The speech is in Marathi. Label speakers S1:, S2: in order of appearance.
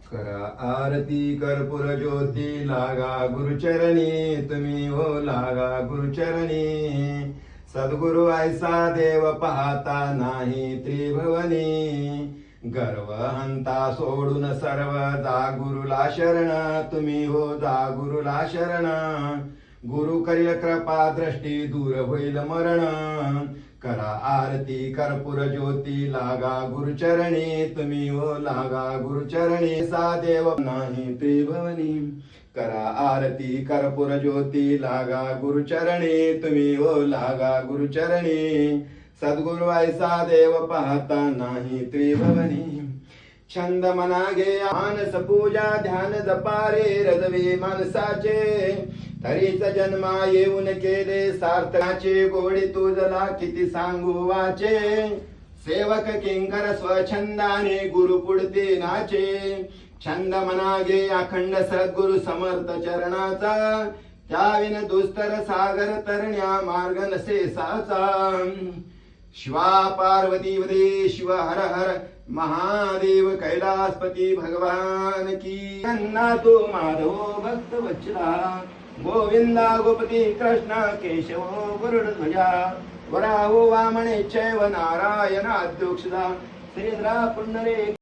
S1: करा आरती कर्पूर ज्योती लागा गुरुचरणी तुम्ही हो लागा गुरुचरणी सद्गुरु ऐसा देव पाहता नाही त्रिभुवनी गर्व हंता सोडून सर्व जा गुरुला शरण तुम्ही हो जा गुरुला शरण गुरु करील कृपा दृष्टी दूर होईल मरण करा आरती कर्पूर ज्योती लागा गुरुचरणी तुम्ही हो लागा गुरुचरणी सा देव नाही त्रिभुवनी करा आरती कर्पूर ज्योती लागा गुरुचरणी तुम्ही हो लागा गुरुचरणी सद्गुरु ऐसा देव पाहता नाही त्रिभुवनी छंद मनागे मानस पूजा ध्यान जपारे रजवे माणसाचे तरीच जन्मा येऊन केले सार्थकाचे गोडी तुझला किती सांगू वाचे सेवक किंकर स्वछंदाने गुरु पुढते नाचे छंद मनागे अखंड सद्गुरु समर्थ चरणाचा त्याविन दुस्तर सागर तरण्या मार्ग नसे साचा शिवा पार्वती वदे शिव हर हर महादेव कैलासपती भगवान की अन्ना तो माधव भक्त वत्सला गोविंदा गोपती कृष्ण केशव गरुडध्वजा वराहो वामने चैव नारायण अध्योक्षदा श्रीधरा पुंडरे